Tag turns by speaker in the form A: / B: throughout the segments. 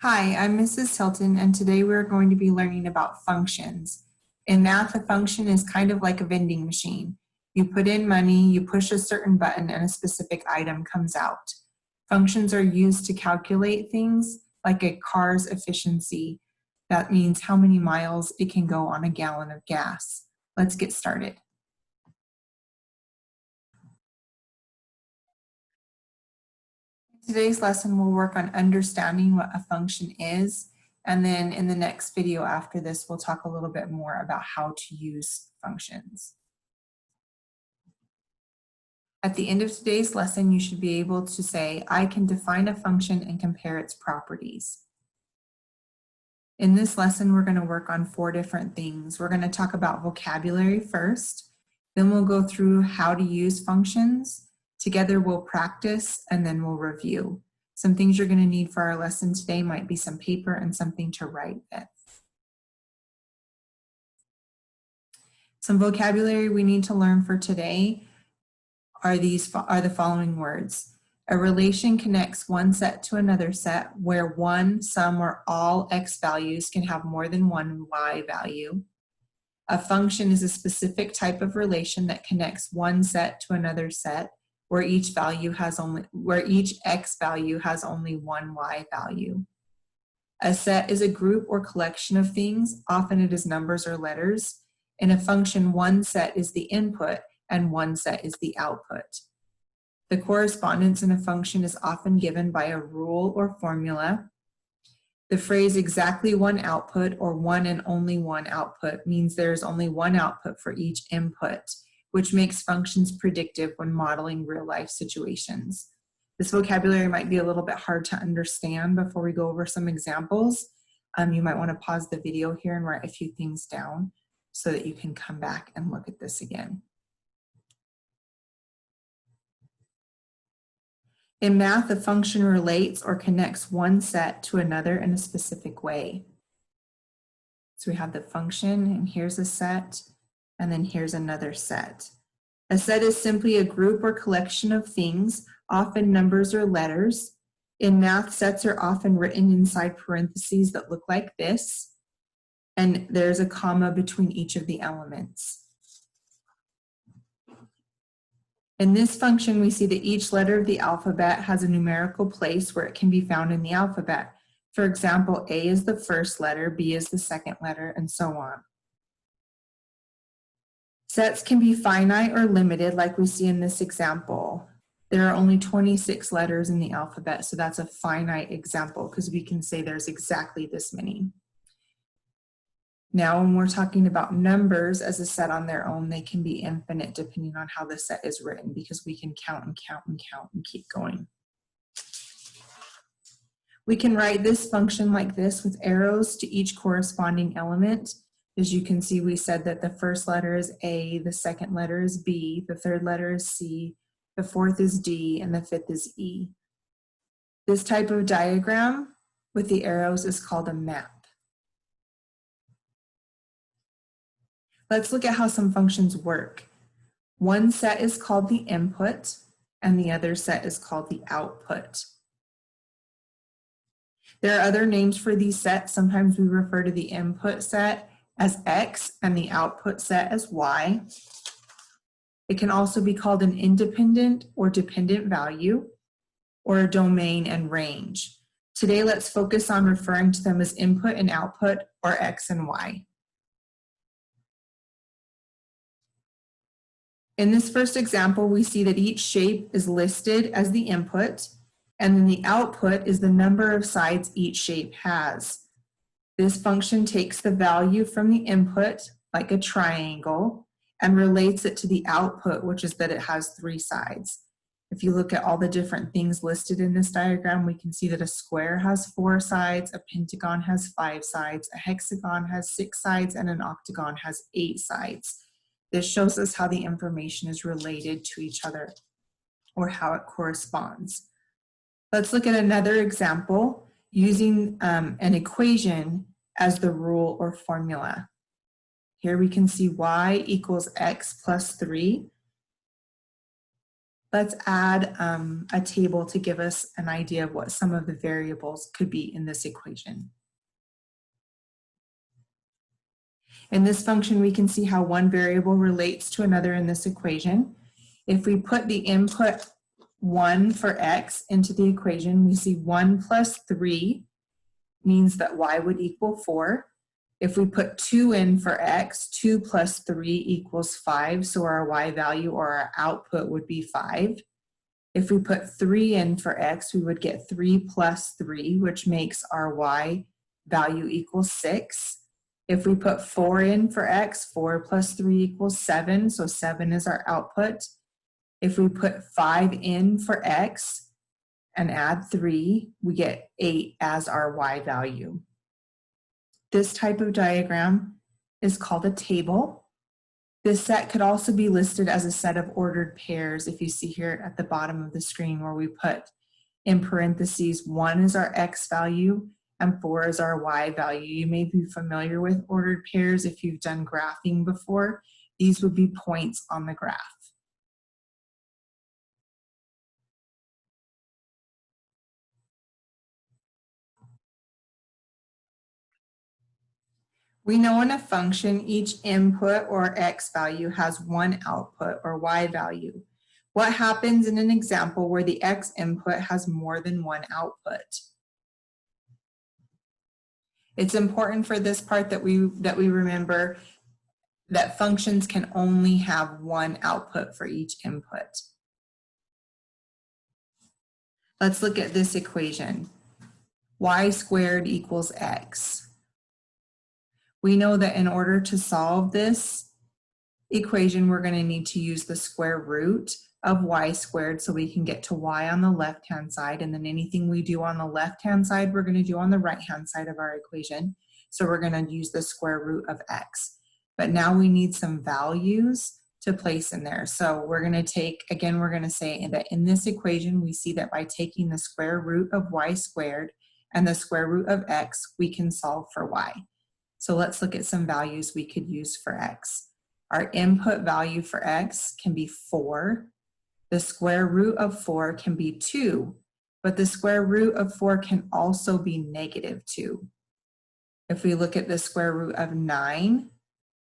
A: Hi, I'm Mrs. Hilton, and today we're going to be learning about functions. In math, a function is kind of like a vending machine. You put in money, you push a certain button, and a specific item comes out. Functions are used to calculate things like a car's efficiency. That means how many miles it can go on a gallon of gas. Let's get started. Today's lesson will work on understanding what a function is, and then in the next video after this, we'll talk a little bit more about how to use functions. At the end of today's lesson, you should be able to say, I can define a function and compare its properties. In this lesson, we're going to work on 4 different things. We're going to talk about vocabulary first, then we'll go through how to use functions. Together we'll practice and then we'll review. Some things you're going to need for our lesson today might be some paper and something to write with. Some vocabulary we need to learn for today are the following words. A relation connects one set to another set where one, some, or all x values can have more than one y value. A function is a specific type of relation that connects one set to another set where each x value has only one y value. A set is a group or collection of things, often it is numbers or letters. In a function, one set is the input and one set is the output. The correspondence in a function is often given by a rule or formula. The phrase exactly one output or one and only one output means there is only one output for each input, which makes functions predictive when modeling real-life situations. This vocabulary might be a little bit hard to understand before we go over some examples. You might want to pause the video here and write a few things down so that you can come back and look at this again. In math, a function relates or connects one set to another in a specific way. So we have the function, and here's a set, and then here's another set. A set is simply a group or collection of things, often numbers or letters. In math, sets are often written inside parentheses that look like this, and there's a comma between each of the elements. In this function, we see that each letter of the alphabet has a numerical place where it can be found in the alphabet. For example, A is the first letter, B is the second letter, and so on. Sets can be finite or limited, like we see in this example. There are only 26 letters in the alphabet, so that's a finite example because we can say there's exactly this many. Now, when we're talking about numbers as a set on their own, they can be infinite depending on how the set is written because we can count and count and count and keep going. We can write this function like this with arrows to each corresponding element. As you can see, we said that the first letter is A, the second letter is B, the third letter is C, the fourth is D, and the fifth is E. This type of diagram with the arrows is called a map. Let's look at how some functions work. One set is called the input, and the other set is called the output. There are other names for these sets. Sometimes we refer to the input set as X and the output set as Y. It can also be called an independent or dependent value, or a domain and range. Today, let's focus on referring to them as input and output, or X and Y. In this first example, we see that each shape is listed as the input, and then the output is the number of sides each shape has. This function takes the value from the input, like a triangle, and relates it to the output, which is that it has 3 sides. If you look at all the different things listed in this diagram, we can see that a square has 4 sides, a pentagon has 5 sides, a hexagon has 6 sides, and an octagon has 8 sides. This shows us how the information is related to each other or how it corresponds. Let's look at another example using an equation as the rule or formula. Here we can see y equals x plus 3. Let's add a table to give us an idea of what some of the variables could be in this equation. In this function, we can see how one variable relates to another in this equation. If we put the input 1 for x into the equation, we see 1 plus 3 means that y would equal 4. If we put 2 in for x, 2 plus 3 equals 5, so our y value or our output would be 5. If we put 3 in for x, we would get 3 plus 3, which makes our y value equal 6. If we put 4 in for x, 4 plus 3 equals 7, so 7 is our output. If we put 5 in for x and add 3, we get 8 as our y value. This type of diagram is called a table. This set could also be listed as a set of ordered pairs, if you see here at the bottom of the screen where we put in parentheses 1 is our x value and 4 is our y value. You may be familiar with ordered pairs if you've done graphing before. These would be points on the graph. We know in a function, each input or x value has one output or y value. What happens in an example where the x input has more than one output? It's important for this part that we remember that functions can only have one output for each input. Let's look at this equation. Y squared equals x. We know that in order to solve this equation, we're going to need to use the square root of y squared so we can get to y on the left-hand side, and then anything we do on the left-hand side, we're going to do on the right-hand side of our equation. So we're going to use the square root of x. But now we need some values to place in there. So we're going to take, again, we're going to say that in this equation, we see that by taking the square root of y squared and the square root of x, we can solve for y. So let's look at some values we could use for x. Our input value for x can be 4. The square root of 4 can be 2, but the square root of 4 can also be negative 2. If we look at the square root of 9,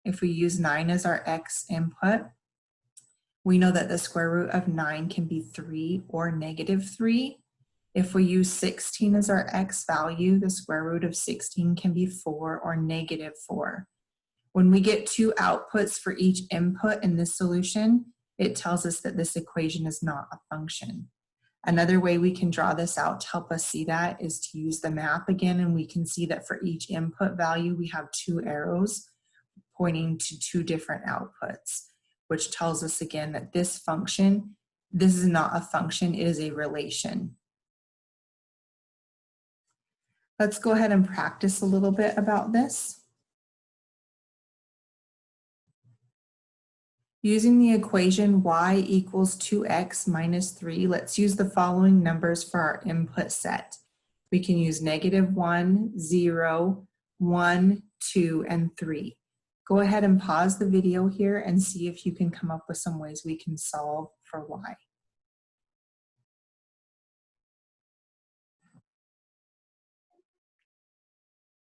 A: if we use 9 as our x input, we know that the square root of 9 can be 3 or negative 3. If we use 16 as our x value, the square root of 16 can be 4 or negative 4. When we get 2 outputs for each input in this solution, it tells us that this equation is not a function. Another way we can draw this out to help us see that is to use the map again, and we can see that for each input value, we have 2 arrows pointing to 2 different outputs, which tells us again that this function, this is not a function, it is a relation. Let's go ahead and practice a little bit about this. Using the equation y equals 2x minus 3, let's use the following numbers for our input set. We can use -1, 0, 1, 2, and 3. Go ahead and pause the video here and see if you can come up with some ways we can solve for y.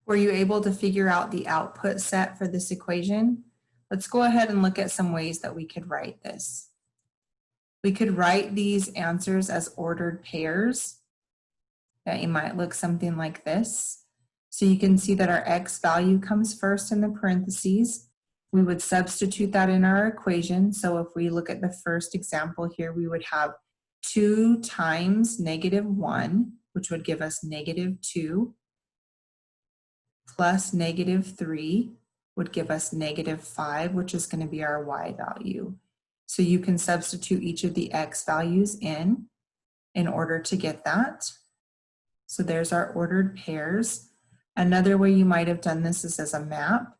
A: Were you able to figure out the output set for this equation? Let's go ahead and look at some ways that we could write this. We could write these answers as ordered pairs. That it might look something like this. So you can see that our x value comes first in the parentheses. We would substitute that in our equation. So if we look at the first example here, we would have 2 times -1, which would give us -2, plus -3, would give us -5, which is going to be our y value. So you can substitute each of the x values in order to get that. So there's our ordered pairs. Another way you might have done this is as a map,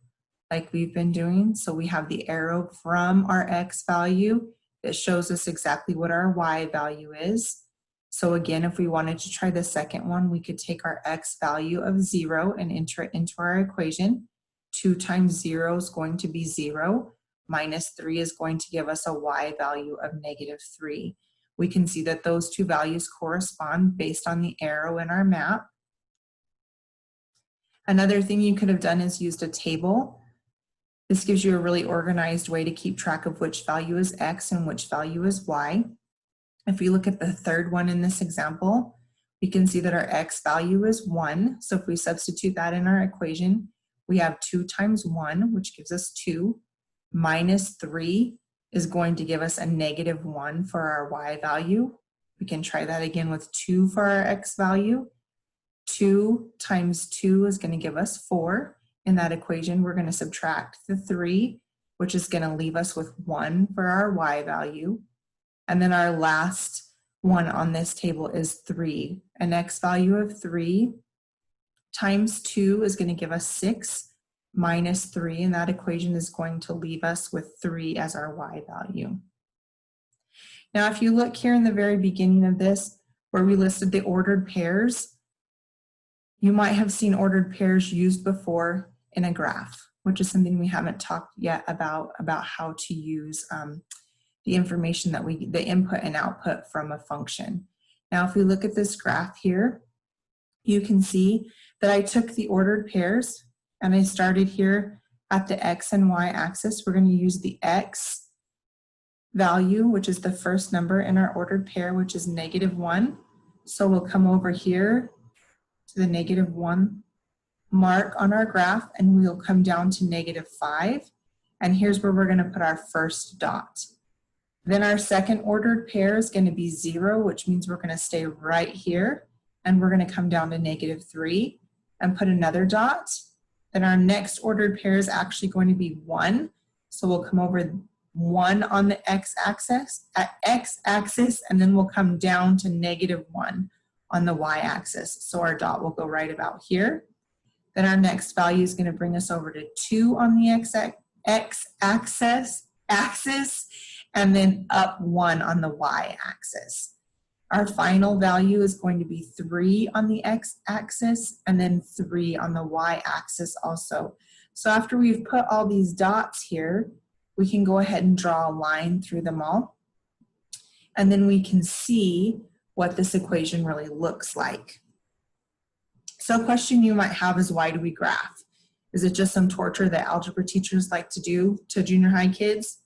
A: like we've been doing. So we have the arrow from our x value that shows us exactly what our y value is. So again, if we wanted to try the second one, we could take our x value of 0 and enter it into our equation. 2 times 0 is going to be 0, minus 3 is going to give us a y value of -3. We can see that those two values correspond based on the arrow in our map. Another thing you could have done is used a table. This gives you a really organized way to keep track of which value is X and which value is Y. If we look at the third one in this example, we can see that our X value is 1. So if we substitute that in our equation, we have 2 times 1, which gives us 2, minus 3 is going to give us a negative 1 for our Y value. We can try that again with 2 for our X value. 2 times 2 is going to give us 4. In that equation, we're going to subtract the 3, which is going to leave us with 1 for our Y value. And then our last one on this table is 3. An X value of 3 times 2 is going to give us 6 minus 3, and that equation is going to leave us with 3 as our Y value. Now, if you look here in the very beginning of this, where we listed the ordered pairs, you might have seen ordered pairs used before in a graph, which is something we haven't talked yet about how to use the information that the input and output from a function. Now, if we look at this graph here, you can see that I took the ordered pairs and I started here at the X and Y axis. We're going to use the X value, which is the first number in our ordered pair, which is -1. So we'll come over here to the -1 mark on our graph, and we'll come down to -5. And here's where we're going to put our first dot. Then our second ordered pair is going to be 0, which means we're going to stay right here. And we're going to come down to -3 and put another dot. Then our next ordered pair is actually going to be 1. So we'll come over 1 on the x-axis, and then we'll come down to -1 on the y-axis. So our dot will go right about here. Then our next value is going to bring us over to 2 on the x-axis, and then up 1 on the y-axis. Our final value is going to be 3 on the x-axis and then 3 on the y-axis also. So after we've put all these dots here, we can go ahead and draw a line through them all. And then we can see what this equation really looks like. So a question you might have is, why do we graph? Is it just some torture that algebra teachers like to do to junior high kids?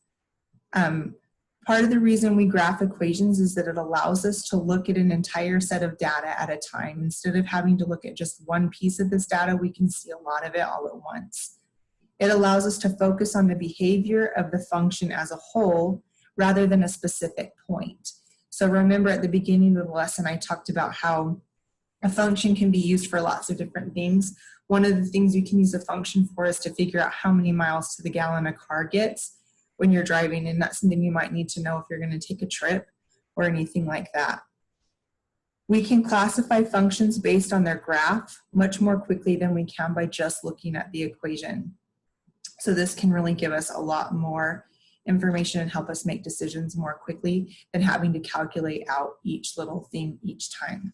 A: Part of the reason we graph equations is that it allows us to look at an entire set of data at a time. Instead of having to look at just one piece of this data, we can see a lot of it all at once. It allows us to focus on the behavior of the function as a whole rather than a specific point. So remember at the beginning of the lesson, I talked about how a function can be used for lots of different things. One of the things you can use a function for is to figure out how many miles to the gallon a car gets when you're driving, and that's something you might need to know if you're going to take a trip or anything like that. We can classify functions based on their graph much more quickly than we can by just looking at the equation. So this can really give us a lot more information and help us make decisions more quickly than having to calculate out each little thing each time.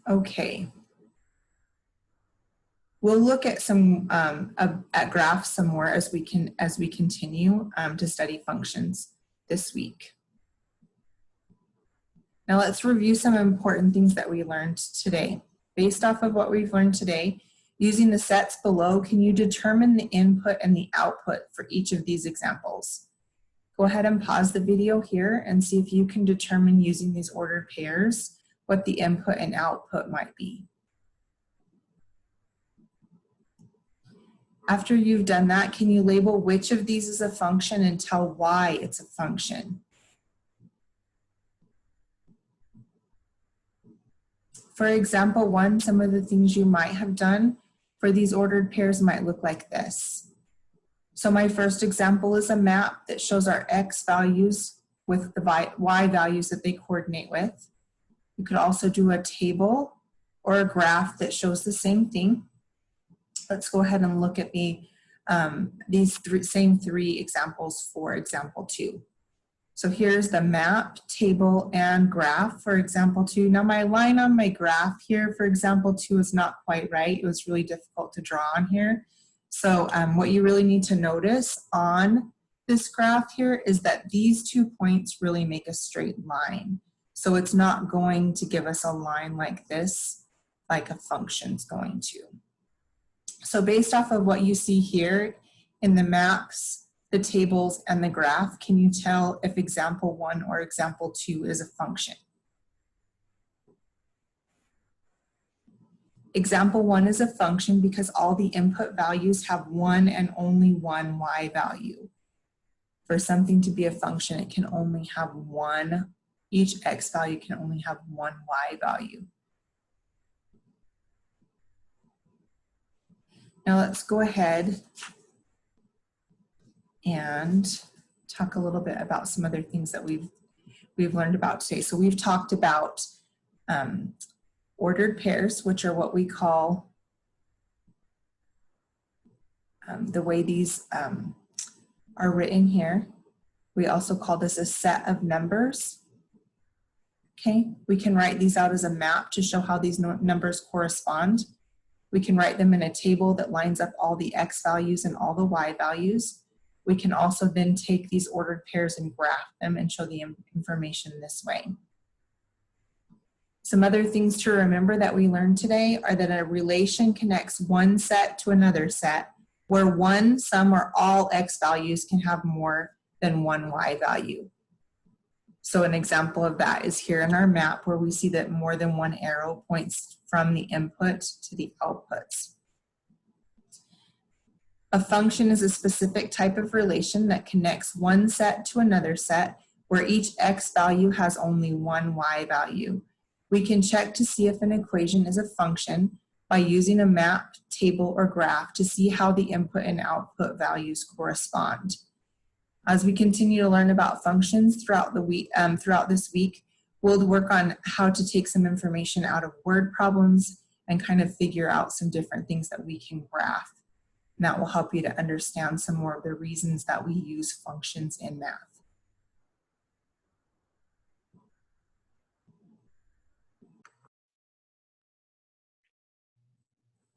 A: Okay. We'll look at some at graphs some more as we continue to study functions this week. Now let's review some important things that we learned today. Based off of what we've learned today, using the sets below, can you determine the input and the output for each of these examples? Go ahead and pause the video here and see if you can determine, using these ordered pairs, what the input and output might be. After you've done that, can you label which of these is a function and tell why it's a function? For example 1, some of the things you might have done for these ordered pairs might look like this. So my first example is a map that shows our x values with the y values that they coordinate with. You could also do a table or a graph that shows the same thing. Let's go ahead and look at these same three examples for example 2. So here's the map, table, and graph for example 2. Now my line on my graph here for example 2 is not quite right. It was really difficult to draw on here. So what you really need to notice on this graph here is that these 2 points really make a straight line. So it's not going to give us a line like this, like a function's going to. So based off of what you see here in the maps, the tables, and the graph, can you tell if example 1 or example 2 is a function? Example 1 is a function because all the input values have one and only one y value. For something to be a function, it can only have one, each x value can only have one y value. Now let's go ahead and talk a little bit about some other things that we've learned about today. So we've talked about ordered pairs, which are what we call the way these are written here. We also call this a set of numbers. Okay, we can write these out as a map to show how these numbers correspond. We can write them in a table that lines up all the x values and all the y values. We can also then take these ordered pairs and graph them and show the information this way. Some other things to remember that we learned today are that a relation connects one set to another set, where one, some, or all x values can have more than one y value. So an example of that is here in our map where we see that more than one arrow points from the input to the outputs. A function is a specific type of relation that connects one set to another set where each x value has only one y value. We can check to see if an equation is a function by using a map, table, or graph to see how the input and output values correspond. As we continue to learn about functions throughout the week, throughout this week, we'll work on how to take some information out of word problems and kind of figure out some different things that we can graph. And that will help you to understand some more of the reasons that we use functions in math.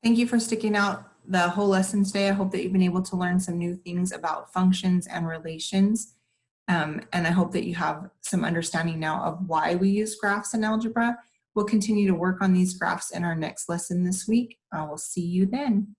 A: Thank you for sticking out the whole lesson today. I hope that you've been able to learn some new things about functions and relations. And I hope that you have some understanding now of why we use graphs in algebra. We'll continue to work on these graphs in our next lesson this week. I will see you then.